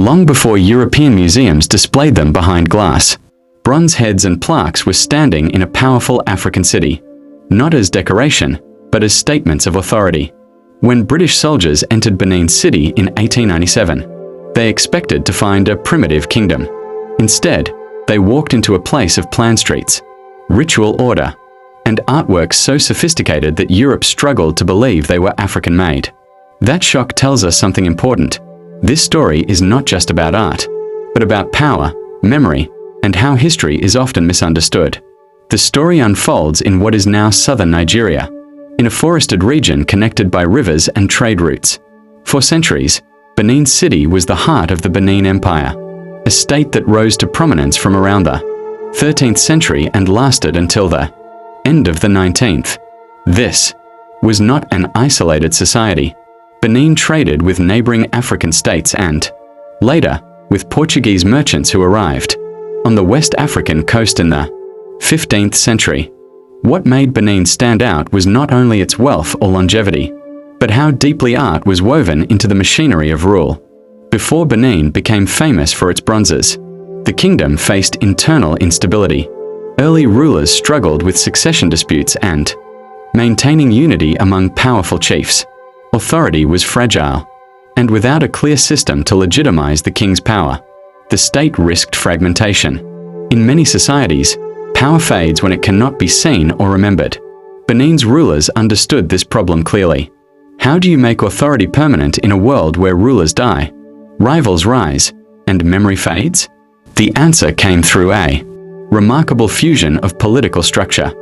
long before European museums displayed them behind glass. Bronze heads and plaques were standing in a powerful African city, not as decoration, but as statements of authority. When British soldiers entered Benin City in 1897, they expected to find a primitive kingdom. Instead, they walked into a place of planned streets, ritual order, and artwork so sophisticated that Europe struggled to believe they were African-made. That shock tells us something important. This story is not just about art, but about power, memory, and how history is often misunderstood. The story unfolds in what is now southern Nigeria, in a forested region connected by rivers and trade routes. For centuries, Benin City was the heart of the Benin Empire, a state that rose to prominence from around the 13th century and lasted until the end of the 19th. This was not an isolated society. Benin traded with neighboring African states and, later, with Portuguese merchants who arrived on the West African coast in the 15th century. What made Benin stand out was not only its wealth or longevity, but how deeply art was woven into the machinery of rule. Before Benin became famous for its bronzes, the kingdom faced internal instability. Early rulers struggled with succession disputes and maintaining unity among powerful chiefs. Authority was fragile, and without a clear system to legitimize the king's power, the state risked fragmentation. In many societies, power fades when it cannot be seen or remembered. Benin's rulers understood this problem clearly. How do you make authority permanent in a world where rulers die, rivals rise, and memory fades? The answer came through a remarkable fusion of political structure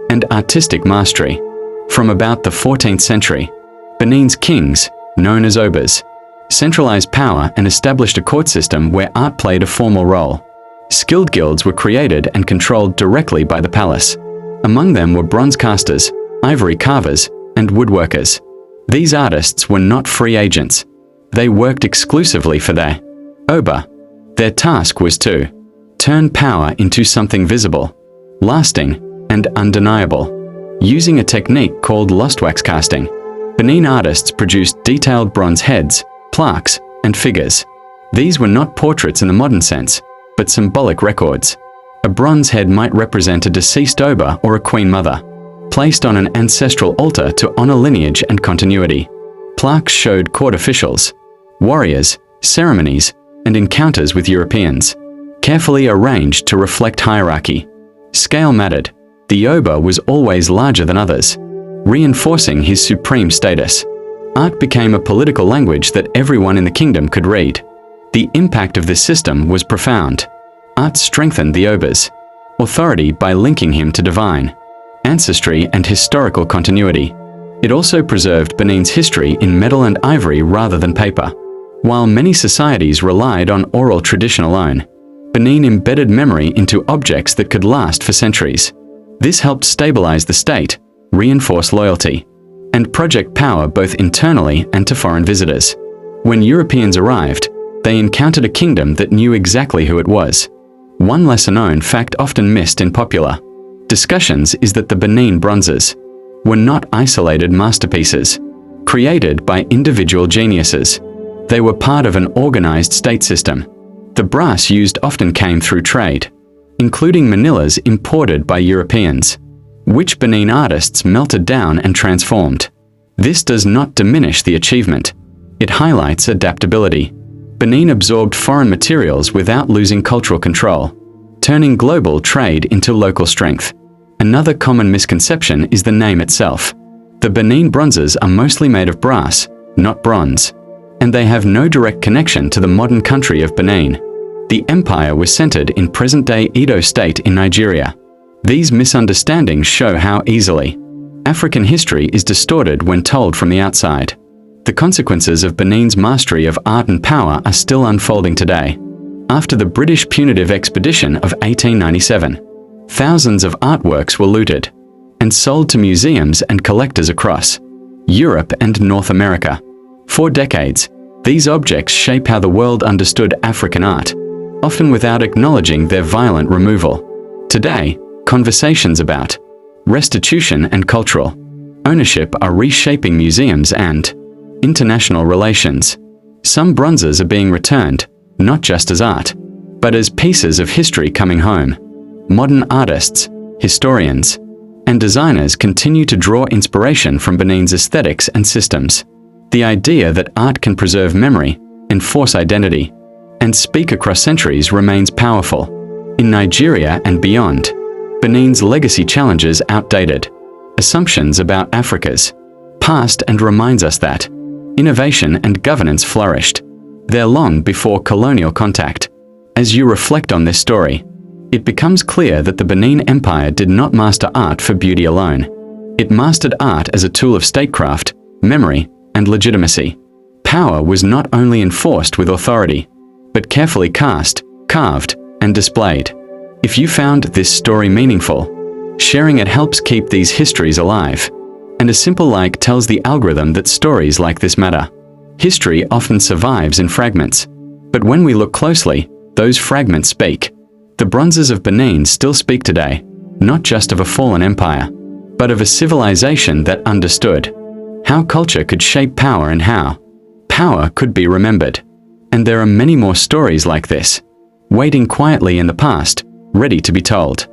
and artistic mastery. From about the 14th century, Benin's kings, known as obas, centralized power and established a court system where art played a formal role. Skilled guilds were created and controlled directly by the palace. Among them were bronze casters, ivory carvers, and woodworkers. These artists were not free agents. They worked exclusively for their oba. Their task was to turn power into something visible, lasting, and undeniable. Using a technique called lost wax casting, Benin artists produced detailed bronze heads, plaques, and figures. These were not portraits in the modern sense, but symbolic records. A bronze head might represent a deceased oba or a queen mother, placed on an ancestral altar to honor lineage and continuity. Plaques showed court officials, warriors, ceremonies, and encounters with Europeans, carefully arranged to reflect hierarchy. Scale mattered. The oba was always larger than others, reinforcing his supreme status. Art became a political language that everyone in the kingdom could read. The impact of this system was profound. Art strengthened the oba's authority by linking him to divine ancestry and historical continuity. It also preserved Benin's history in metal and ivory rather than paper. While many societies relied on oral tradition alone, Benin embedded memory into objects that could last for centuries. This helped stabilize the state, reinforce loyalty, and project power both internally and to foreign visitors. When Europeans arrived, they encountered a kingdom that knew exactly who it was. One lesser-known fact often missed in popular discussions is that the Benin Bronzes were not isolated masterpieces, created by individual geniuses. They were part of an organized state system. The brass used often came through trade, including manillas imported by Europeans, which Benin artists melted down and transformed. This does not diminish the achievement. It highlights adaptability. Benin absorbed foreign materials without losing cultural control, turning global trade into local strength. Another common misconception is the name itself. The Benin Bronzes are mostly made of brass, not bronze, and they have no direct connection to the modern country of Benin. The empire was centered in present-day Edo State in Nigeria. These misunderstandings show how easily African history is distorted when told from the outside. The consequences of Benin's mastery of art and power are still unfolding today. After the British punitive expedition of 1897, thousands of artworks were looted and sold to museums and collectors across Europe and North America. For decades, these objects shape how the world understood African art, often without acknowledging their violent removal. Today, conversations about restitution and cultural ownership are reshaping museums and international relations. Some bronzes are being returned, not just as art, but as pieces of history coming home. Modern artists, historians, and designers continue to draw inspiration from Benin's aesthetics and systems. The idea that art can preserve memory, enforce identity, and speak across centuries remains powerful. In Nigeria and beyond, Benin's legacy challenges outdated assumptions about Africa's past and reminds us that innovation and governance flourished there long before colonial contact. As you reflect on this story, it becomes clear that the Benin Empire did not master art for beauty alone. It mastered art as a tool of statecraft, memory, and legitimacy. Power was not only enforced with authority, but carefully cast, carved, and displayed. If you found this story meaningful, sharing it helps keep these histories alive. And a simple like tells the algorithm that stories like this matter. History often survives in fragments, but when we look closely, those fragments speak. The Bronzes of Benin still speak today, not just of a fallen empire, but of a civilization that understood how culture could shape power and how power could be remembered. And there are many more stories like this, waiting quietly in the past, ready to be told.